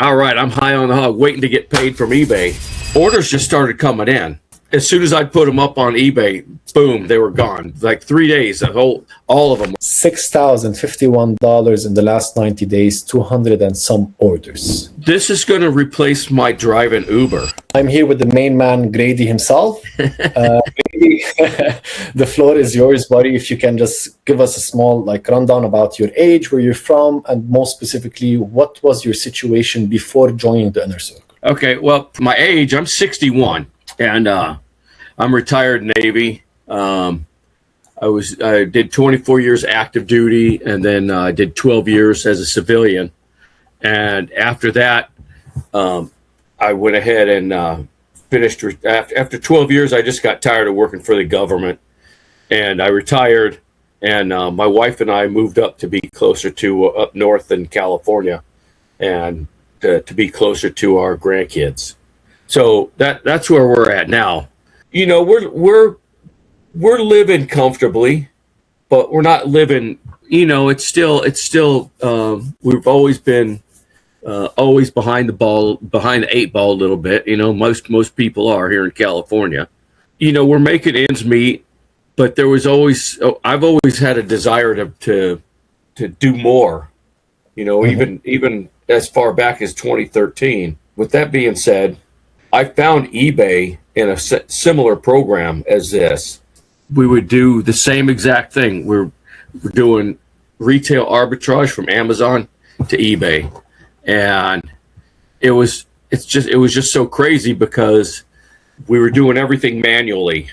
all right, I'm high on the hog, waiting to get paid from eBay. Orders just started coming in. As soon as I put them up on eBay, boom, they were gone. Like 3 days, all of them. $6,051 in the last 90 days, 200 and some orders. This is going to replace my driving Uber. I'm here with the main man, Grady himself. Grady, the floor is yours, buddy. If you can just give us a small rundown about your age, where you're from, and most specifically, what was your situation before joining the Inner Circle? Okay, well, my age, I'm 61. And I'm retired Navy. I did 24 years active duty, and then I did 12 years as a civilian. And after that, I went ahead and finished. After 12 years, I just got tired of working for the government, and I retired. And my wife and I moved up to be closer to up north in California, and to be closer to our grandkids. So that's where we're at now. You know, we're living comfortably, but we're not living. You know, it's still. We've always been always behind the 8 ball a little bit. You know, most people are here in California. You know, we're making ends meet, but I've always had a desire to do more. You know, even as far back as 2013. With that being said, I found eBay in a similar program as this. We would do the same exact thing. We're doing retail arbitrage from Amazon to eBay, and it was just so crazy because we were doing everything manually.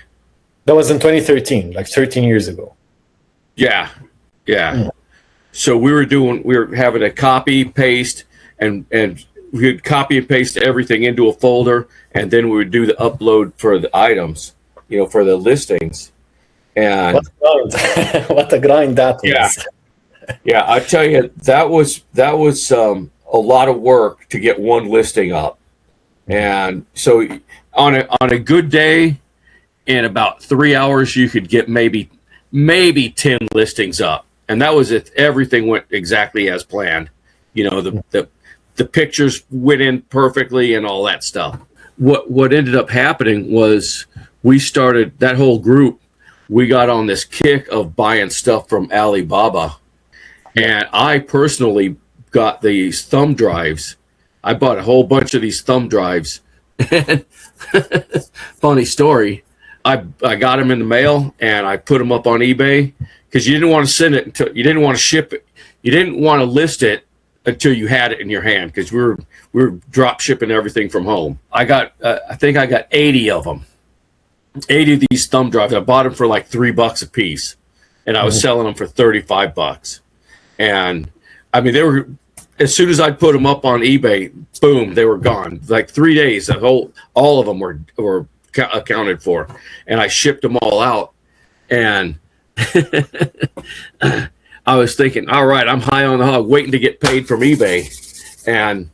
That was in 2013, like 13 years ago. Yeah. So we were having to copy, paste, and we would copy and paste everything into a folder, and then we would do the upload for the items, you know, for the listings. And what a grind that was. Yeah, I tell you, that was a lot of work to get one listing up. And so on a good day, in about 3 hours, you could get maybe 10 listings up. And that was if everything went exactly as planned. You know, the pictures went in perfectly and all that stuff. What ended up happening was we started, that whole group, we got on this kick of buying stuff from Alibaba. And I personally got these thumb drives. I bought a whole bunch of these thumb drives. Funny story. I got them in the mail, and I put them up on eBay because you didn't want to send it until you didn't want to ship it. You didn't want to list it until you had it in your hand, because we were drop shipping everything from home. I think I got 80 of them, 80 of these thumb drives. I bought them for like $3 a piece, and I was selling them for $35. And I mean, they were, as soon as I put them up on eBay, boom, they were gone. Like 3 days, all of them were accounted for, and I shipped them all out. And I was thinking, all right, I'm high on the hog, waiting to get paid from eBay. And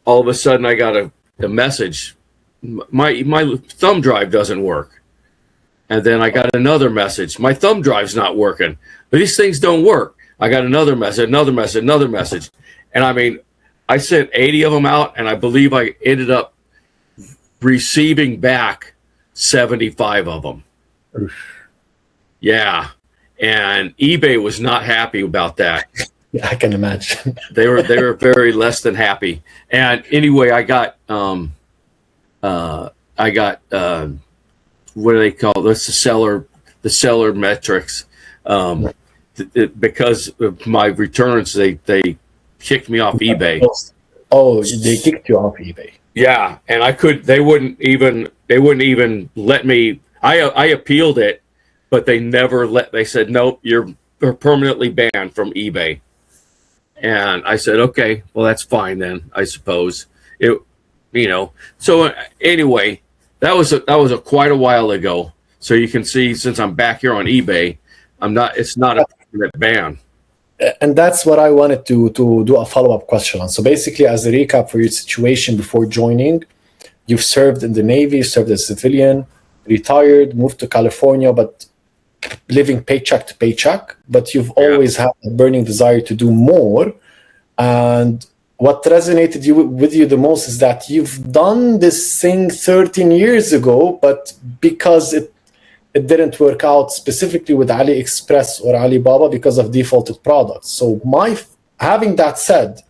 all of a sudden I got a message. My thumb drive doesn't work. And then I got another message. My thumb drive's not working. But these things don't work. I got another message. And I mean, I sent 80 of them out, and I believe I ended up receiving back 75 of them. Oof. Yeah. And eBay was not happy about that. Yeah, I can imagine. They were very less than happy. And anyway, I got what do they call this? The seller metrics. Because of my returns, they kicked me off eBay. Oh, they kicked you off eBay. Yeah, and they wouldn't even let me. I appealed it, but they said, nope, you're permanently banned from eBay. And I said, okay, well, that's fine then, I suppose. So anyway, that was quite a while ago. So you can see, since I'm back here on eBay, it's not a permanent ban. And that's what I wanted to do a follow-up question on. So basically, as a recap for your situation before joining, you've served in the Navy, you served as a civilian, retired, moved to California, but living paycheck to paycheck. But you've always had a burning desire to do more. And what resonated with you the most is that you've done this thing 13 years ago, but because it didn't work out specifically with AliExpress or Alibaba because of defaulted products. So having that said,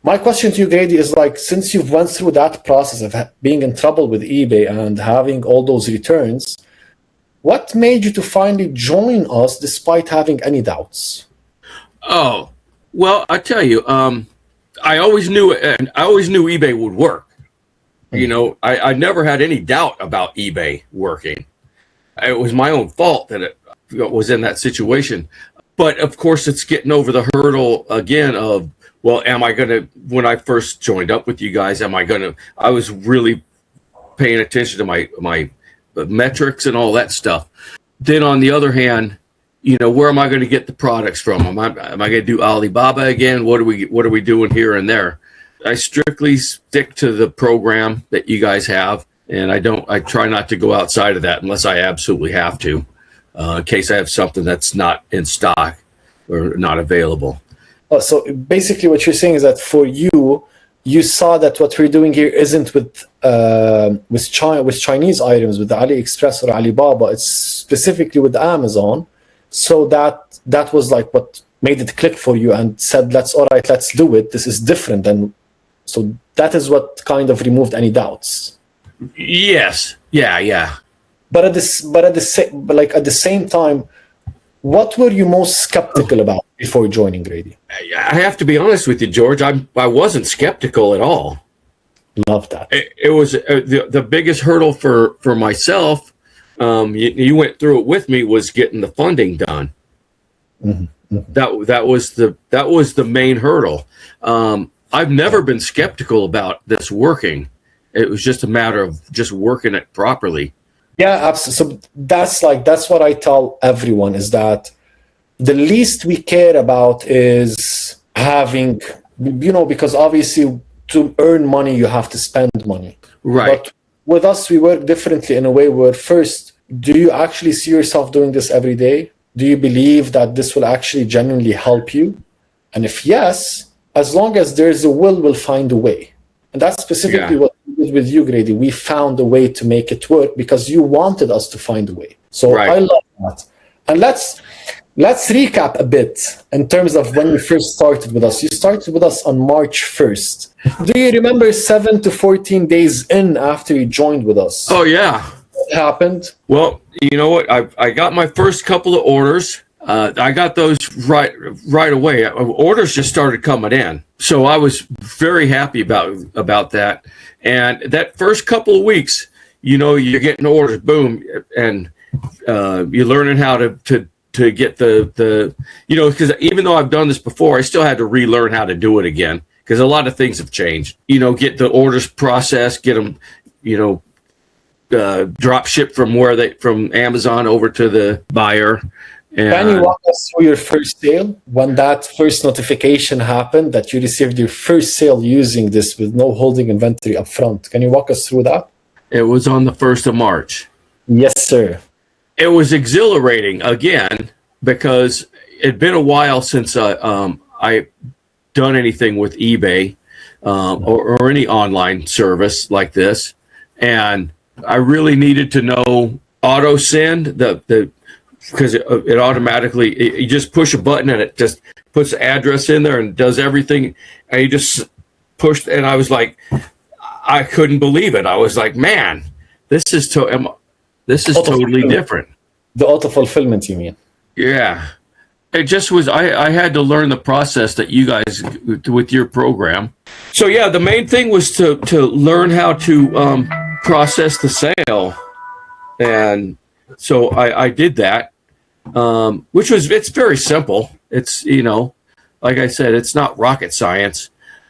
my question to you, Grady, is like, since you've went through that process of being in trouble with eBay and having all those returns, what made you to finally join us despite having any doubts? Oh, well, I tell you, I always knew eBay would work. You know, I never had any doubt about eBay working. It was my own fault that it was in that situation. But of course, it's getting over the hurdle again of, well, am I going to, when I first joined up with you guys, I was really paying attention to my metrics and all that stuff. Then on the other hand, you know, where am I going to get the products from? Am I going to do Alibaba again? What are we doing here and there? I strictly stick to the program that you guys have, and I try not to go outside of that unless I absolutely have to, in case I have something that's not in stock or not available. Oh, so basically what you're saying is that for you, you saw that what we're doing here isn't with Chinese items, with the AliExpress or Alibaba. It's specifically with Amazon. So that was like what made it click for you and said, all right, let's do it. This is different. And so that is what kind of removed any doubts. Yes. Yeah. But at the same time, what were you most skeptical about before joining, Grady? I have to be honest with you, George. I wasn't skeptical at all. Love that. It was the biggest hurdle for myself. You went through it with me, was getting the funding done. Mm-hmm. That was the main hurdle. I've never been skeptical about this working. It was just a matter of just working it properly. Yeah, absolutely. So that's what I tell everyone, is that the least we care about is having, because obviously to earn money, you have to spend money. Right. But with us, we work differently in a way where, first, do you actually see yourself doing this every day? Do you believe that this will actually genuinely help you? And if yes, as long as there's a will, we'll find a way. And that's specifically what we did with you, Grady. We found a way to make it work because you wanted us to find a way. So I love that. And let's recap a bit in terms of when you first started with us. You started with us on March 1st. Do you remember 7 to 14 days in after you joined with us? Oh, yeah. What happened? Well, you know what? I got my first couple of orders. I got those right away. Orders just started coming in. So I was very happy about that. And that first couple of weeks, you're getting orders, boom, and you're learning how to get the because even though I've done this before, I still had to relearn how to do it again because a lot of things have changed. Get the orders processed, get them, drop ship from Amazon over to the buyer. And can you walk us through your first sale? When that first notification happened that you received your first sale using this with no holding inventory up front, can you walk us through that? It was on the 1st of March. Yes, sir. It was exhilarating again because it'd been a while since I done anything with eBay or any online service like this, and I really needed to know auto send because it automatically you just push a button and it just puts the address in there and does everything, and you just pushed, and I was like, I couldn't believe it. I was like, man, this is totally different. The auto fulfillment, you mean? Yeah. It just was, I had to learn the process that you guys, with your program. So yeah, the main thing was to learn how to process the sale. And so I did that, it's very simple. It's, like I said, it's not rocket science.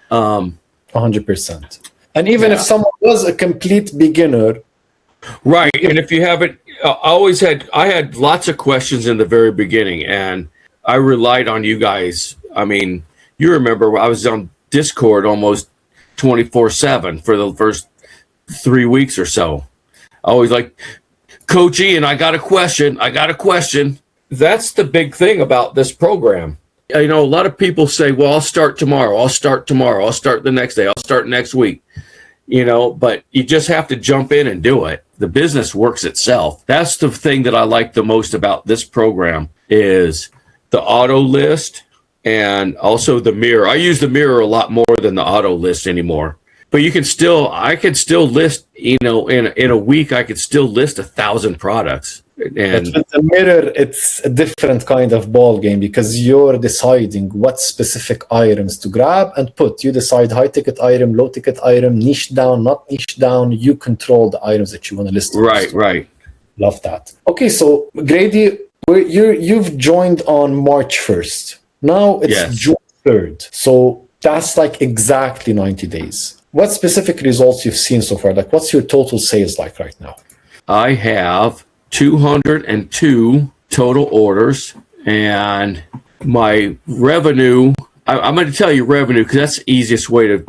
100%. And even if someone was a complete beginner. Right. And if you haven't, I had lots of questions in the very beginning, and I relied on you guys. I mean, you remember I was on Discord almost 24/7 for the first 3 weeks or so. I was like, Coach Ian, I got a question. That's the big thing about this program You know, a lot of people say, well, I'll start tomorrow. I'll start tomorrow. I'll start the next day. I'll start next week. You know, but you just have to jump in and do it. The business works itself. That's the thing that I like the most about this program is the auto list and also the mirror. I use the mirror a lot more than the auto list anymore. But I could still list, you know, in a week, I could still list 1,000 products. And but with the mirror, it's a different kind of ball game because you're deciding what specific items to grab and put. You decide high ticket item, low ticket item, niche down, not niche down. You control the items that you want to list. Right. Love that. Okay, so Grady, you've joined on March 1st. Now it's June 3rd. So that's like exactly 90 days. What specific results you've seen so far? Like, what's your total sales like right now? I have 202 total orders, and my revenue, I'm going to tell you revenue because that's the easiest way to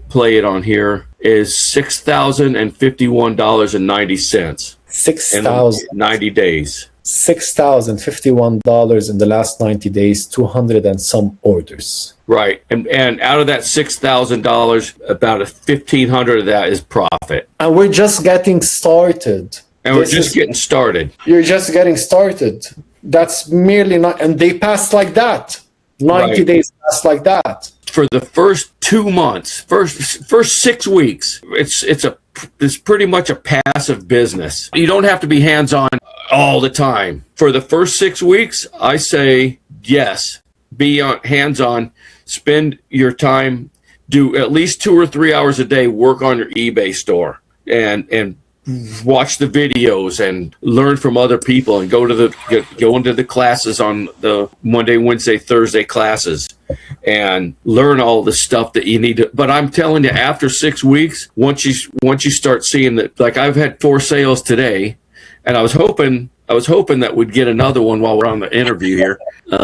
play it on here, is $6,051.90. 6,000. 90 days. $6,051 in the last 90 days, 200 and some orders. Right. And out of that $6,000, about $1,500 of that is profit. And we're just getting started. And we're just getting started. You're just getting started. That's merely not, and they passed like that. 90 days passed like that. For the first 2 months, first 6 weeks, it's pretty much a passive business. You don't have to be hands-on all the time. For the first 6 weeks, I say yes, be hands-on, spend your time, do at least 2 or 3 hours a day, work on your eBay store and watch the videos and learn from other people and go into the classes on the Monday, Wednesday, Thursday classes and learn all the stuff that you need to. But I'm telling you, after 6 weeks, once you start seeing that, like I've had 4 sales today, and I was hoping that we'd get another one while we're on the interview here.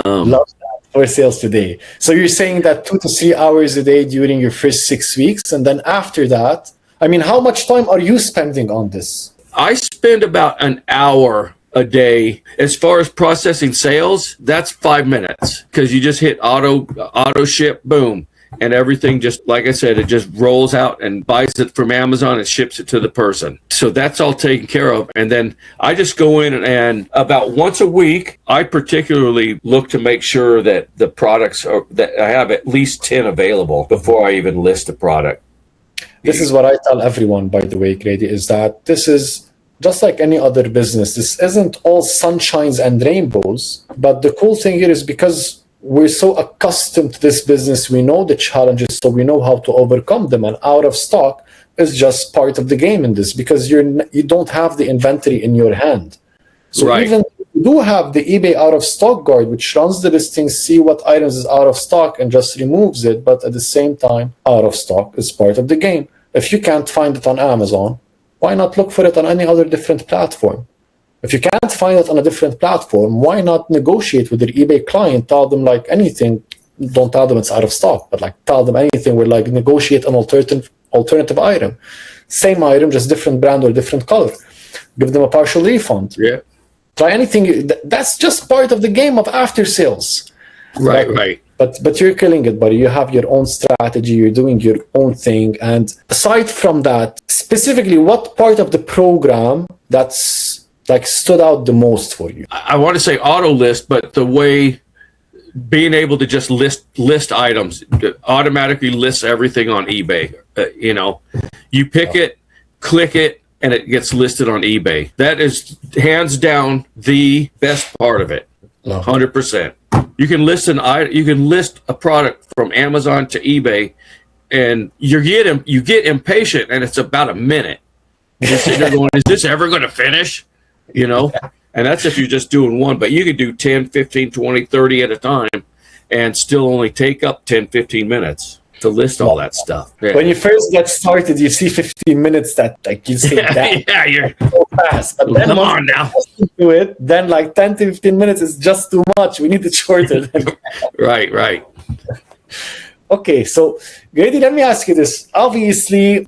Love that. 4 sales today. So you're saying that 2 to 3 hours a day during your first 6 weeks, and then after that, I mean, how much time are you spending on this? I spend about an hour a day. As far as processing sales, that's 5 minutes because you just hit auto ship, boom. And everything just, like I said, it just rolls out and buys it from Amazon and ships it to the person. So that's all taken care of. And then I just go in and about once a week, I particularly look to make sure that the products that I have at least 10 available before I even list a product. This is what I tell everyone, by the way, Grady, is that this is just like any other business. This isn't all sunshines and rainbows. But the cool thing here is because we're so accustomed to this business, we know the challenges, so we know how to overcome them. And out of stock is just part of the game in this because you don't have the inventory in your hand. So even if you do have the eBay out of stock guard, which runs the listings, see what items is out of stock and just removes it. But at the same time, out of stock is part of the game. If you can't find it on Amazon, why not look for it on any other different platform? If you can't find it on a different platform, why not negotiate with your eBay client? Tell them like anything. Don't tell them it's out of stock, but like tell them anything. We're like negotiate an alternative item. Same item, just different brand or different color. Give them a partial refund. Yeah. Try anything. That's just part of the game of after sales. Right. But you're killing it, buddy. You have your own strategy. You're doing your own thing. And aside from that, specifically, what part of the program that's like stood out the most for you? I want to say auto list, but the way being able to just list items, automatically lists everything on eBay. You pick it, click it, and it gets listed on eBay. That is hands down the best part of it. 100%. You can list a product from Amazon to eBay, and you get impatient, and it's about a minute. You're sitting there going, "Is this ever going to finish?" And that's if you're just doing one. But you could do 10, 15, 20, 30 at a time, and still only take up 10, 15 minutes to list all that stuff. Yeah. When you first get started, you see 15 minutes that like you say that you're so fast. But then come on now. Do it, then like 10 to 15 minutes is just too much. We need to shorten it. Right. Okay, so Grady, let me ask you this. Obviously,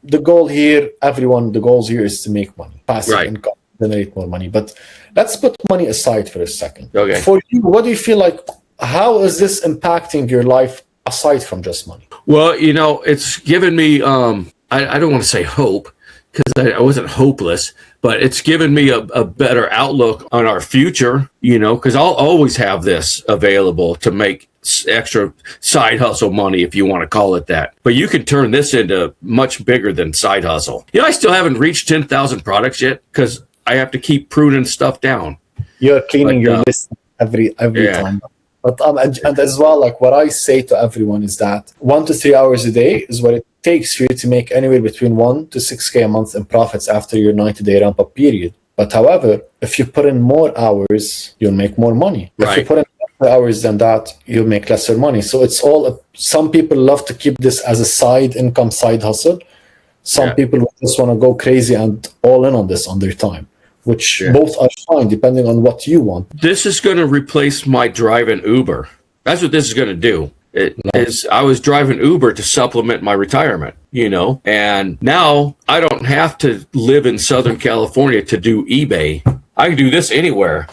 the goal here is to make money, passive income, generate more money. But let's put money aside for a second. Okay. For you, what do you feel like how is this impacting your life aside from just money? Well, it's given me, I don't want to say hope, because I wasn't hopeless, but it's given me a better outlook on our future, because I'll always have this available to make extra side hustle money, if you want to call it that. But you can turn this into much bigger than side hustle. I still haven't reached 10,000 products yet because I have to keep pruning stuff down. You're cleaning your list every time. But and as well, like what I say to everyone is that 1 to 3 hours a day is what it takes for you to make anywhere between 1 to 6K a month in profits after your 90-day ramp-up period. But however, if you put in more hours, you'll make more money. Right. If you put in more hours than that, you'll make lesser money. So it's all, some people love to keep this as a side income, side hustle. Some people just want to go crazy and all in on this on their time, which both are fine depending on what you want. This is going to replace my driving Uber. That's what this is going to do. I was driving Uber to supplement my retirement, and now I don't have to live in Southern California to do eBay. I can do this anywhere.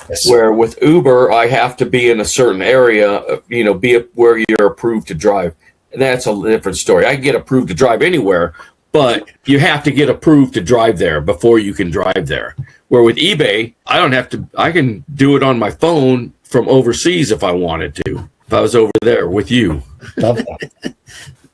Yes. Where with Uber, I have to be in a certain area, where you're approved to drive. That's a different story. I can get approved to drive anywhere, but you have to get approved to drive there before you can drive there. Where with eBay, I don't have to. I can do it on my phone from overseas if I wanted to. If I was over there with you. Love that.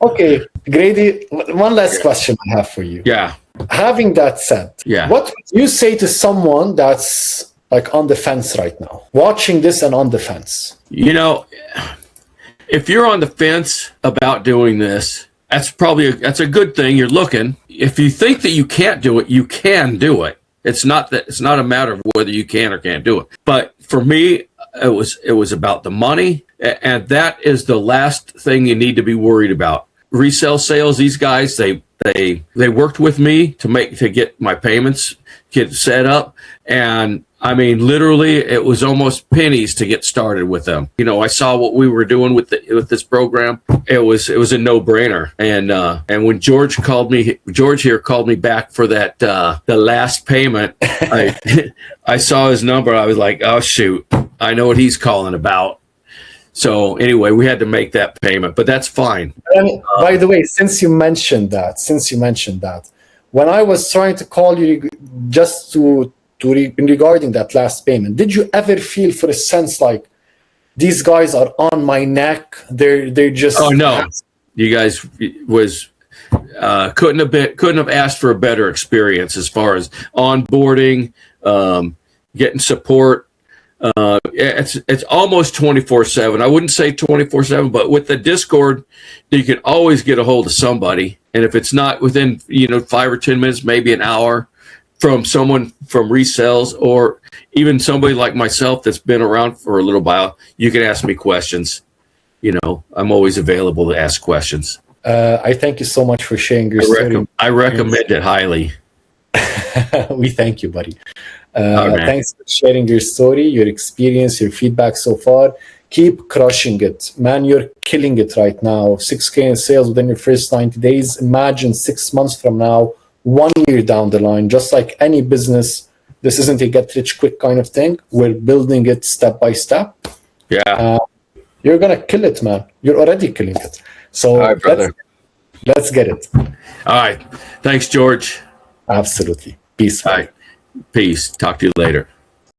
Okay, Grady, one last question I have for you. Yeah. Having that said, what would you say to someone that's like on the fence right now, watching this and on the fence? If you're on the fence about doing this, that's a good thing. You're looking. If you think that you can't do it, you can do it. It's not a matter of whether you can or can't do it. But for me, it was about the money, and that is the last thing you need to be worried about. Resell sales, these guys, they worked with me to get my payments get set up, and I mean, literally, it was almost pennies to get started with them. I saw what we were doing with this program. It was a no-brainer. And when George here called me back for that the last payment, I saw his number. I was like, oh shoot, I know what he's calling about. So anyway, we had to make that payment, but that's fine. And by the way, since you mentioned that, when I was trying to call you just regarding that last payment, did you ever feel for a sense like these guys are on my neck? They're just. Oh no, you guys couldn't have asked for a better experience as far as onboarding, getting support. It's almost 24/7. I wouldn't say 24/7, but with the Discord, you can always get a hold of somebody. And if it's not within 5 or 10 minutes, maybe an hour, from someone from Resells, or even somebody like myself that's been around for a little while, you can ask me questions. I'm always available to ask questions. I thank you so much for sharing your story. I recommend it highly. We thank you, buddy. Thanks for sharing your story, your experience, your feedback so far. Keep crushing it. Man, you're killing it right now. 6K in sales within your first 90 days. Imagine 6 months from now, 1 year down the line, just like any business, this isn't a get-rich-quick kind of thing. We're building it step by step. Yeah. You're going to kill it, man. You're already killing it. So all right, brother. Let's get it. All right. Thanks, George. Absolutely. Peace. All right. Peace. Talk to you later.